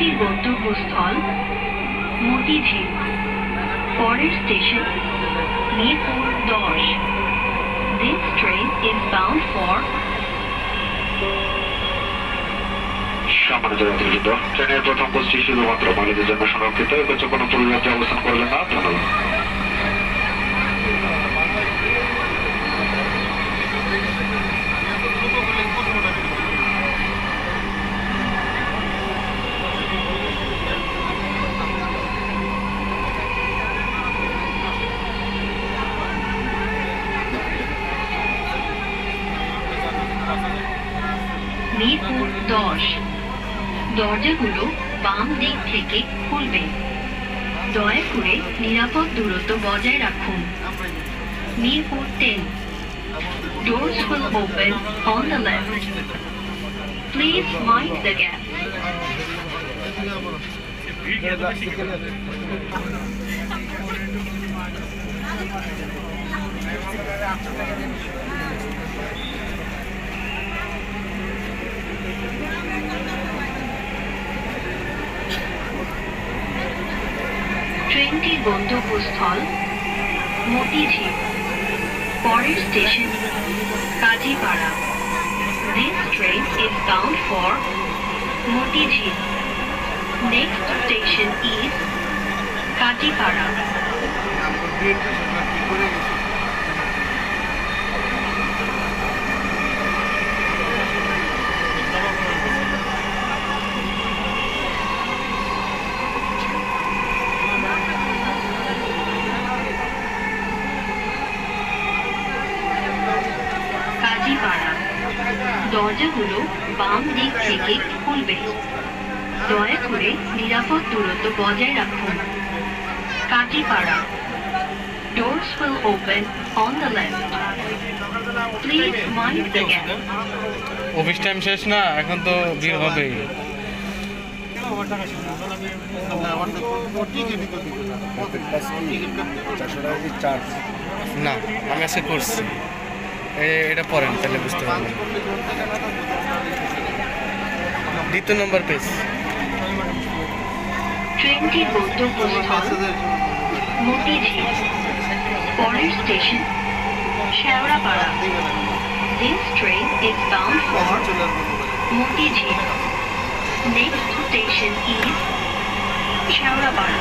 ট্রেনটির গন্তব্যস্থল মতিঝিল। পরের station Mirpur 10। This train is bound for সামান্য যাত্রীবৃন্দ, ট্রেনের প্রথম কোচটি শুধুমাত্র মহিলাদের জন্য সংরক্ষিত। এর কাছে কোনো পরিযাত্রী অবস্থান করবেন না। ধন্যবাদ। মিরপুর 10। দরজাগুলো বাম দিক থেকে খুলবে। দয়া করে নিরাপদ দূরত্ব বজায় রাখুন। Mirpur 10। Doors will open on the left. Please mind the gap. ট্রেনটির গন্তব্যস্থল মতিঝিল। পরের station Kazipara. This train is bound for Motijhil. Next station is Kazipara. দরজাগুলো বাম দিক থেকে খুলবে। দয়া করে নিরাপদ দূরত্ব বজায় রাখুন। Kazipara. Doors will open on the left. Please mind the gap. Office time শেষ না, এখন তো ভিড় হবেই। না, আমি আজকে করছি। এটা পড়েন তাহলে বুঝতে পারবেন। 2 নম্বর পেজ। ট্রেনটির গন্তব্যস্থল মতিঝিল। পরের station Shewrapara. This train is bound for Motijhil. Next station is Shewrapara.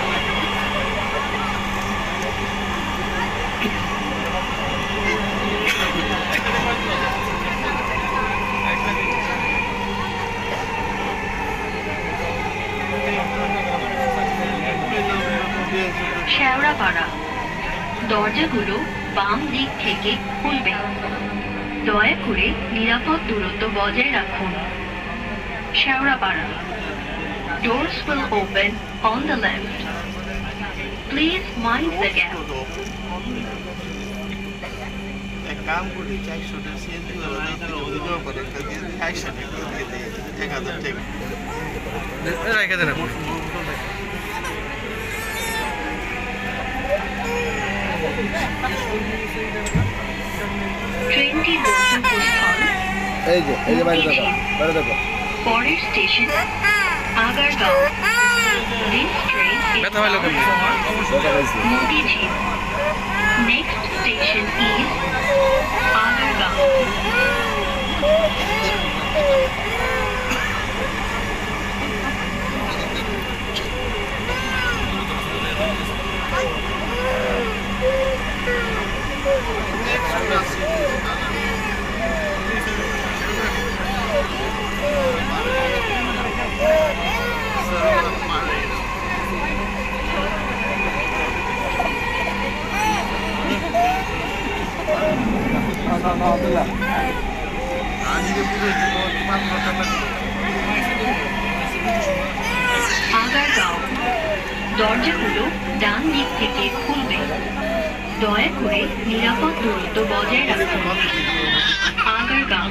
Shewrapara. দরজাগুলো বাম দিক থেকে খুলবে। দয়া করে নিরাপদ দূরত্ব বজায় রাখুন। Shewrapara. Doors will open on the left. Please mind the gap. काम करी 400 सीएनजी वाला दिनो पड़े कभी 100 के दे 1000 टेक রেখে দেন আপনি। ট্রেনটির গন্তব্যস্থল পরের station Agargaon. This train is bound for Motijhil. Next station is Agargaon. Agargaon. দরজাগুলো ডান দিক থেকে খুলবে। দয়া করে নিরাপদ দূরত্ব বজায় রাখুন। Agargaon.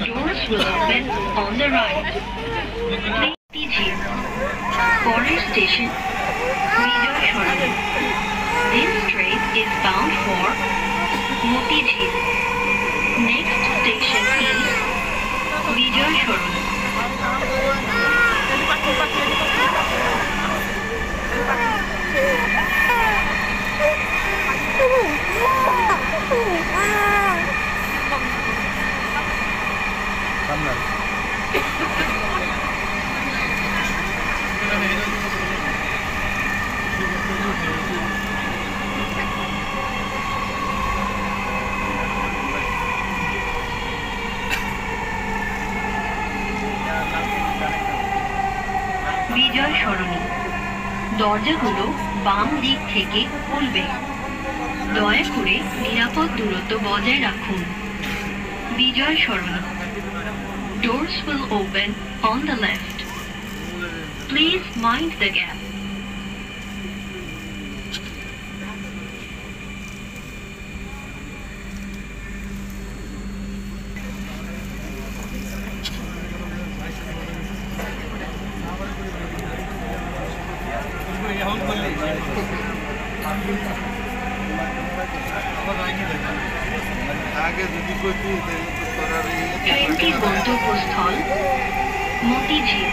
Doors will open on the right. Motijheel. পরের station Bijoy Sarani. This train is bound for Motijhil. Next station is Bijoy Sarani. Bijoy Sarani, দরজাগুলো বাম দিক থেকে খুলবে। দয়া করে নিরাপদ দূরত্ব বজায় রাখুন। বিজয় সরণি, doors will open on the left. Please mind the gap. আগে যদি করতে ট্রেনটির গন্তব্যস্থল মতিঝিল।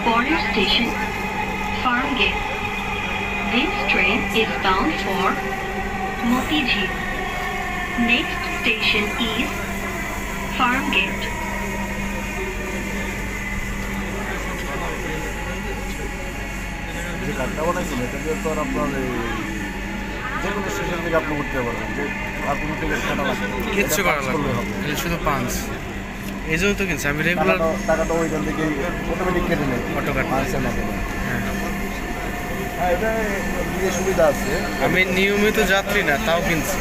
পরের station Farmgate. This train is bound for Motijheel. Next station is Farmgate. যে কার্ডটা বানাইছিল এটা দিয়ে তো আর আপনার যে কোনো স্টেশন থেকে আপনি উঠতে পারবেন, যে আর কোনো টিকিট কাটা লাগবে কিচ্ছু করা লাগবে না, এটা শুধু পাঞ্চ। এই জন্য তো কিনছি আমি রেগুলার। টাকাটা ওইখান থেকে অটোমেটিক কেটে নেয়, অটো কাট। পাঁচের মাধ্যমে। হ্যাঁ, হ্যাঁ, এটা দিয়ে সুবিধা আছে। আমি নিয়মিত যাত্রী না, তাও কিনছি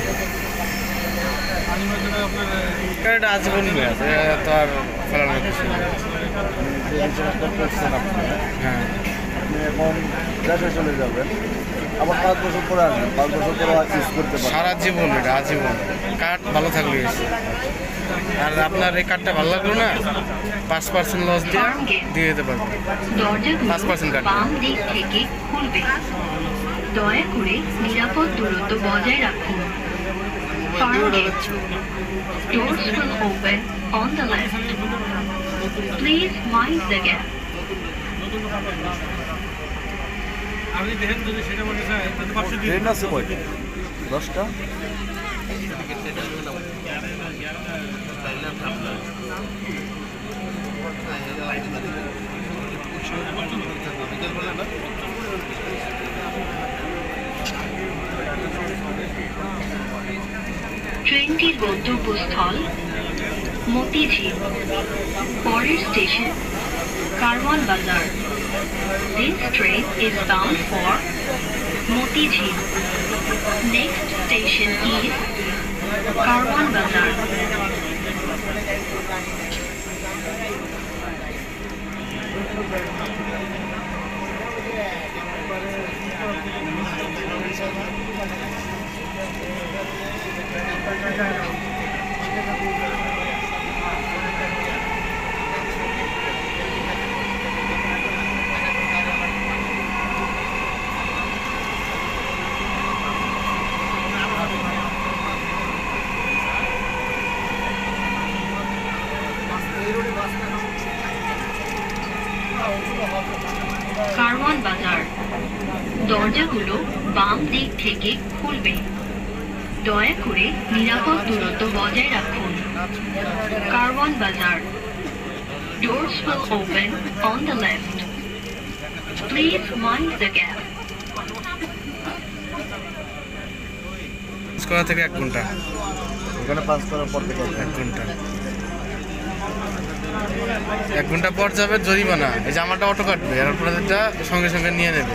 কারণ এটা আজীবন মেয়াদ, তো আর ফেলানোর কিছু নেই। যে রিচার্জটা করছেন আপনি, হ্যাঁ, আপনি এখন দেশে চলে যাবেন, আবার 5 বছর পরে আসবেন, 5 বছর পরে ইউজ করতে পারবেন। সারা জীবন, এটা আজীবন। কার্ড ভালো থাকলে এসে, আর আপনার এই কার্ডটা ভালো লাগলো না, 5% লস দিয়ে দিতে পারবেন। 5% কাট। বাম দিক থেকে খুলবে। দয়া করে নিরাপদ দূরত্ব বজায় রাখুন। Farmgate. Doors will open on the left. Please mind the gap. Train আছে কয়টা? 10টা? ট্রেনটির গন্তব্যস্থল মতিঝিল। পরের স্টেশন কারওয়ান বাজার। This train is bound for Motijheel. Next station is Karwan Bazar. Karwan বাজার, দরজাগুলো বাম দিক থেকে খুলবে। দয়া করে নিরাপদ দূরত্ব বজায় রাখুন। কারওয়ান বাজার, doors will open on the left. Please mind the gap. করা থেকে 1 ঘন্টা, ওখানে 5 করার পর থেকে 1 ঘন্টা। 1 ঘন্টা পর যাবে জরিমানা, এই যে আমারটা অটো কাটবে, আর আপনাদেরটা সঙ্গে সঙ্গে নিয়ে নেবে।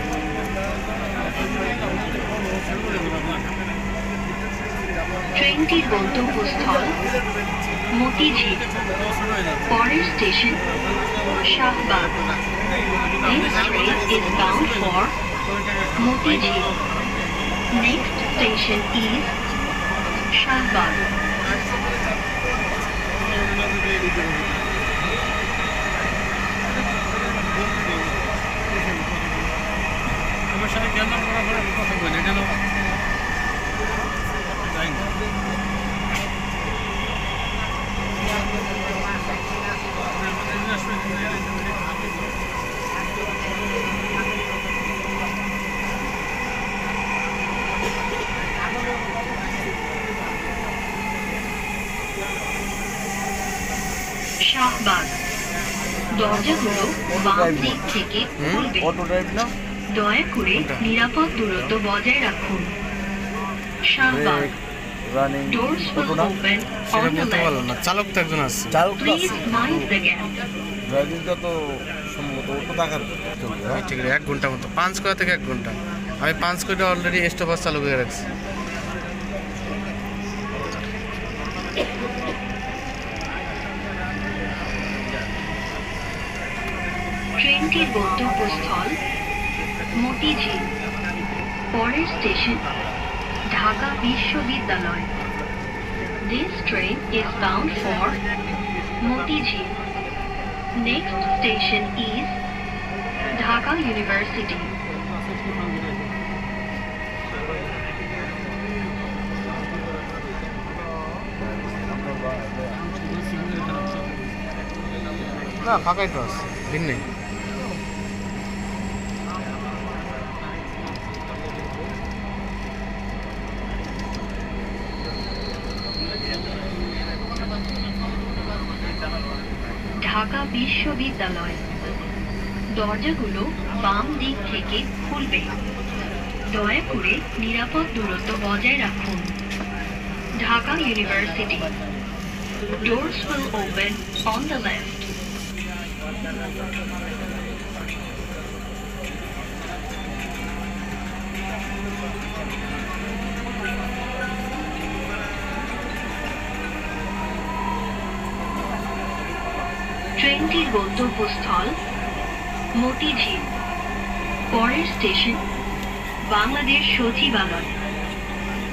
ট্রেনটির গন্তব্যস্থল মতিঝিল। পরের station Shahbag. This train is bound for Motijheel. Next station is Shahbag. আমার সাথে কেন করা করে কথা বলি এটা না শাহবাগ। দরজাগুলো বাম দিক থেকে খুলবে। অটো ড্রাইভ না, দয়া করে নিরাপদ দূরত্ব বজায় রাখুন। Shahbag. Brake, running, Doors auto will না, open সেটা on the বলতে পারলাম left. না, চালক তো একজন আছে। চালক তো Please আছে। mind the gap. ড্রাইভিংটা তো সম্ভবত অটো থাকার চলবে, হ্যাঁ? ঠিক আছে, 1 ঘন্টা মতো, 5 করা থেকে 1 ঘন্টা। আমি 5 করে অলরেডি স্টপার চালু করে রাখছি। ট্রেনটির গন্তব্যস্থল মতিঝিল। পরের স্টেশন ঢাকা বিশ্ববিদ্যালয়। This train is bound for Motijhil. Next station is Dhaka University. না, ফাঁকাই তো আছে, ভিড় নেই। ঢাকা বিশ্ববিদ্যালয়। দরজাগুলো বাম দিক থেকে খুলবে। দয়া করে নিরাপদ দূরত্ব বজায় রাখুন। Dhaka university. Doors will open on the left. ট্রেনটির গন্তব্যস্থল মতিঝিল। পরের স্টেশন বাংলাদেশ সচিবালয়।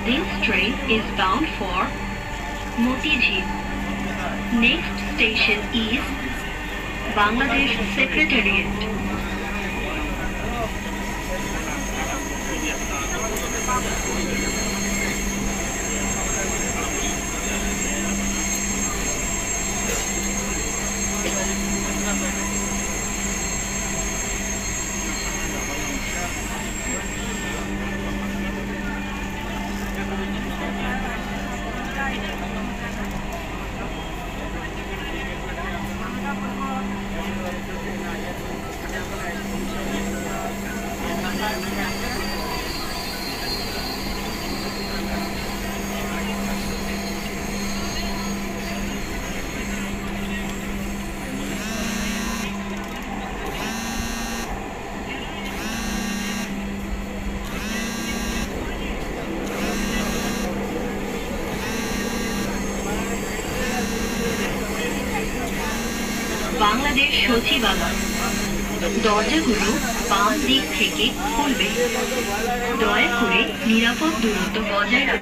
This train is bound for Motijhil. Next station is Bangladesh Secretariat. Bangladesh সচিবালয়। দরজাগুলো বাম দিক থেকে খুলবে। দয়া করে নিরাপদ দূরত্ব বজায় রাখুন।